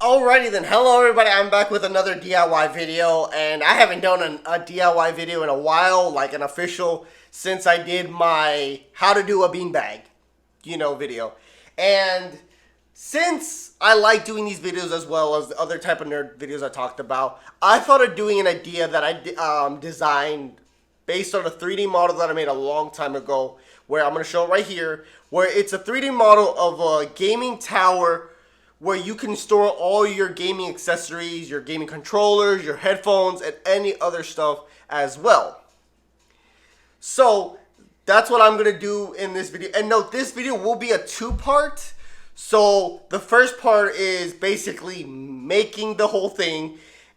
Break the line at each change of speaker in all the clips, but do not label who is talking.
Alrighty then, hello everybody, I'm back with another DIY video, and I haven't done a DIY video in a while, like an official, since I did my how to do a beanbag, video. And since I like doing these videos as well as the other type of nerd videos I talked about, I thought of doing an idea that I designed based on a 3D model that I made a long time ago, where I'm going to show it right here, where it's a 3D model of a gaming tower where you can store all your gaming accessories, your gaming controllers, your headphones, and any other stuff as well. So that's what I'm going to do in this video. And note, this video will be a two-part. So the first part is basically making the whole thing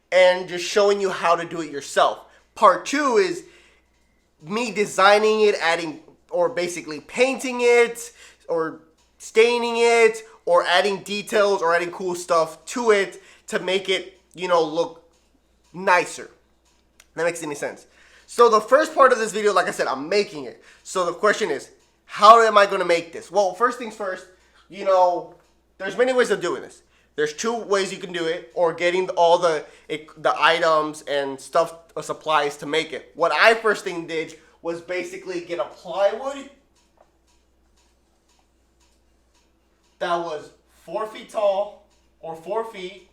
and just showing you how to do it yourself. Part two is me designing it, adding, or basically painting it, or staining it, or adding details or adding cool stuff to it to make it, look nicer. That makes any sense. So the first part of this video, like I said, I'm making it. So the question is, how am I going to make this? Well, first things first, there's many ways of doing this. There's two ways you can do it, or getting all the items and stuff, supplies to make it. What I first thing did was basically get a plywood that was 4 feet tall, or 4 feet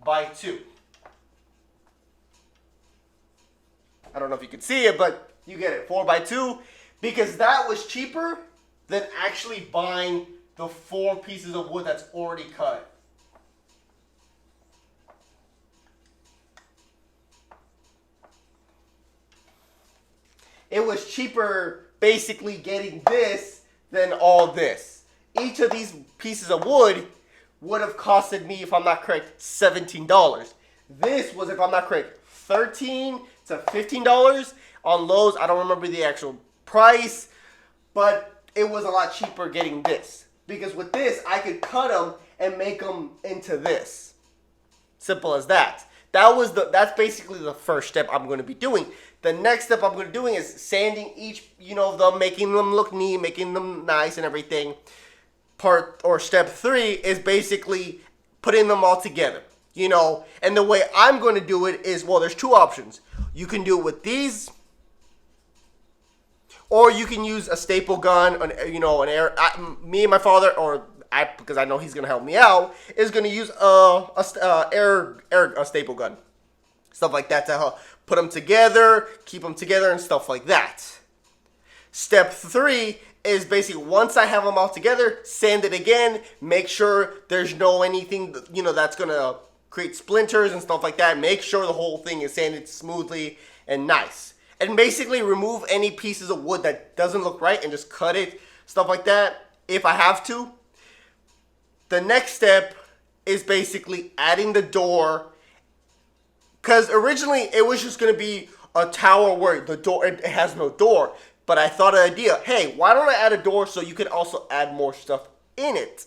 by 2. I don't know if you can see it, but you get it, 4 by 2, because that was cheaper than actually buying the 4 pieces of wood that's already cut. It was cheaper basically getting this than all this. Each of these pieces of wood would have costed me, if I'm not correct, $17. This was, if I'm not correct, $13 to $15 on Lowe's. I don't remember the actual price, but it was a lot cheaper getting this. Because with this, I could cut them and make them into this. Simple as that. That's basically the first step I'm going to be doing. The next step I'm going to be doing is sanding each, of them, making them look neat, making them nice and everything. Step 3 is basically putting them all together, and the way I'm going to do it is, well, there's two options. You can do it with these, or you can use a staple gun, me and my father, because I know he's going to help me out, is going to use a staple gun, stuff like that, to help put them together, keep them together, and stuff like that. Step 3 is basically, once I have them all together, sand it again, make sure there's anything, that's going to create splinters and stuff like that. Make sure the whole thing is sanded smoothly and nice. And basically remove any pieces of wood that doesn't look right and just cut it, stuff like that, if I have to. The next step is basically adding the door, because originally it was just going to be a tower where the door, it has no door. But I thought of the idea, hey, why don't I add a door so you can also add more stuff in it?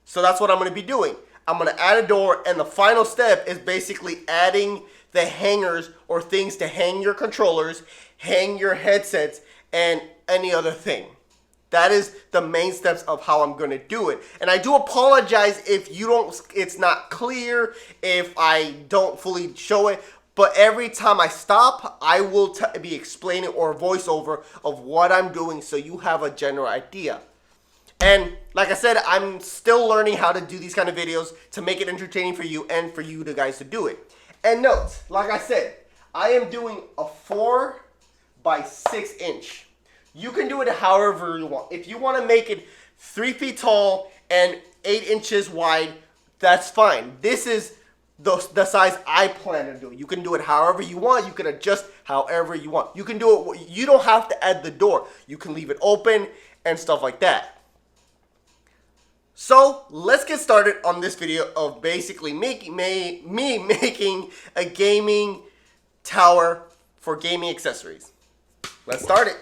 So that's what I'm going to be doing. I'm going to add a door, and the final step is basically adding the hangers or things to hang your controllers, hang your headsets, and any other thing. That is the main steps of how I'm going to do it. And I do apologize if it's not clear, if I don't fully show it. But every time I stop, I will be explaining or voiceover of what I'm doing, so you have a general idea. And like I said, I'm still learning how to do these kind of videos to make it entertaining for you and for you guys to do it. And note, like I said, I am doing a 4 by 6 inch. You can do it however you want. If you want to make it 3 feet tall and 8 inches wide, that's fine. This is the size I plan to do. You can do it however you want. You can adjust however you want. You can do it. You don't have to add the door. You can leave it open and stuff like that. So let's get started on this video of basically making a gaming tower for gaming accessories. Let's start it.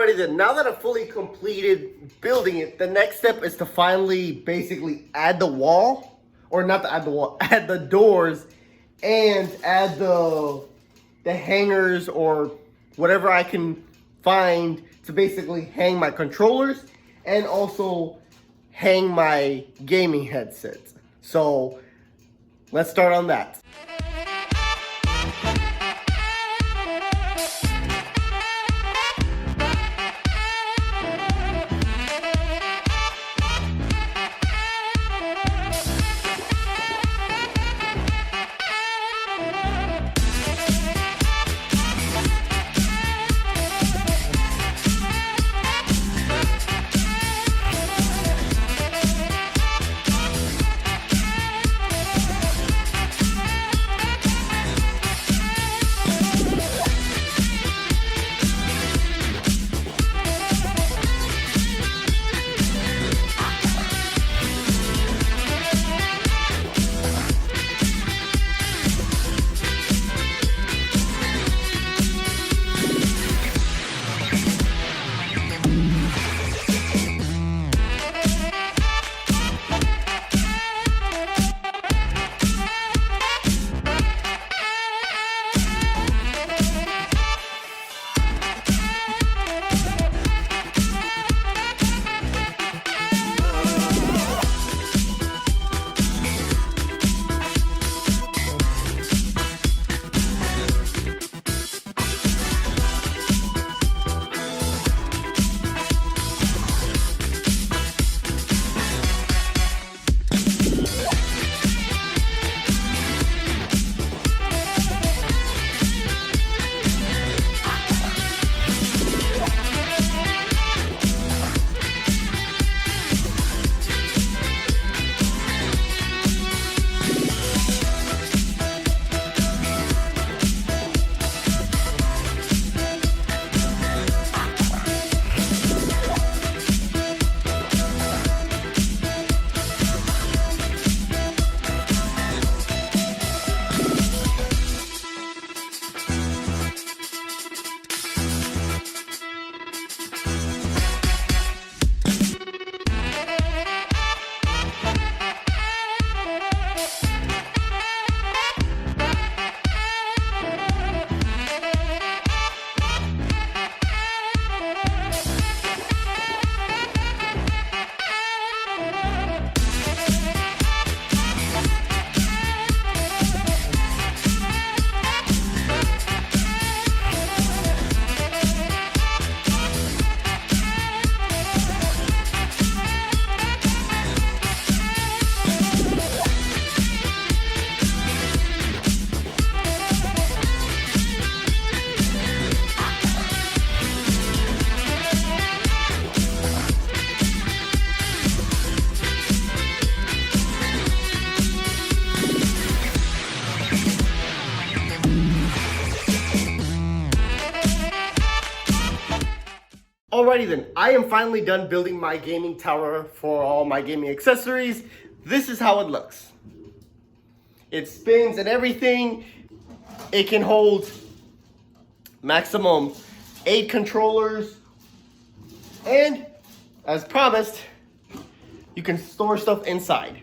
Alrighty then, now that I've fully completed building it, the next step is to finally basically add the wall, or not to add the wall, add the doors, and add the hangers or whatever I can find to basically hang my controllers and also hang my gaming headset. So let's start on that. Alrighty then, I am finally done building my gaming tower for all my gaming accessories. This is how it looks. It spins and everything. It can hold maximum 8 controllers. And as promised, you can store stuff inside.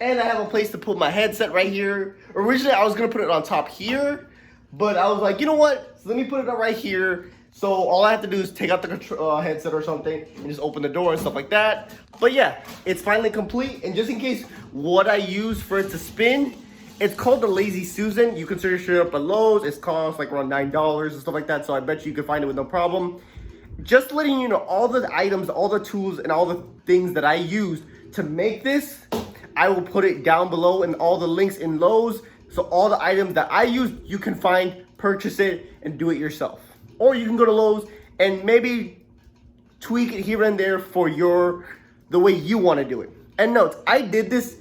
And I have a place to put my headset right here. Originally, I was gonna put it on top here, but I was like, you know what? So let me put it up right here. So all I have to do is take out the headset or something and just open the door and stuff like that. But yeah, it's finally complete. And just in case what I use for it to spin, it's called the Lazy Susan. You can search it up at Lowe's. It costs like around $9 and stuff like that. So I bet you can find it with no problem. Just letting you know all the items, all the tools, and all the things that I use to make this. I will put it down below in all the links in Lowe's. So all the items that I use, you can find, purchase it, and do it yourself. Or you can go to Lowe's and maybe tweak it here and there for the way you want to do it. And note, I did this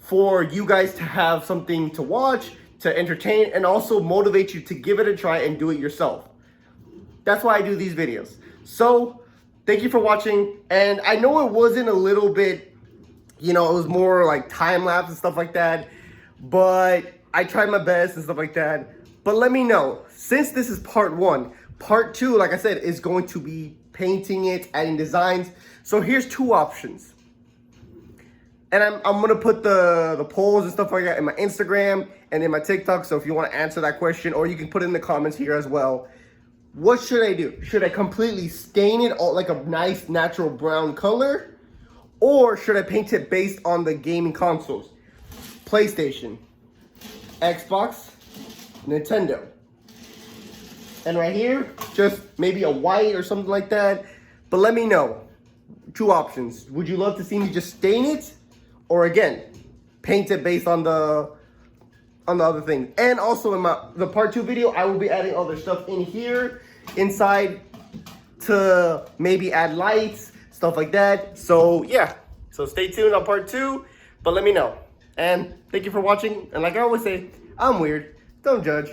for you guys to have something to watch, to entertain, and also motivate you to give it a try and do it yourself. That's why I do these videos. So thank you for watching. And I know it wasn't a little bit, it was more like time lapse and stuff like that, but I tried my best and stuff like that. But let me know, since this is part 1, part 2, like I said, is going to be painting it, adding designs. So here's 2 options. And I'm gonna put the polls and stuff like that in my Instagram and in my TikTok. So if you want to answer that question, or you can put it in the comments here as well. What should I do? Should I completely stain it all like a nice natural brown color? Or should I paint it based on the gaming consoles? PlayStation, Xbox, Nintendo. And right here, just maybe a white or something like that. But let me know. 2 options. Would you love to see me just stain it? Or again, paint it based on the other thing. And also in the part 2 video, I will be adding other stuff in here, inside, to maybe add lights, stuff like that. So yeah, so stay tuned on part 2, but let me know. And thank you for watching. And like I always say, I'm weird, don't judge.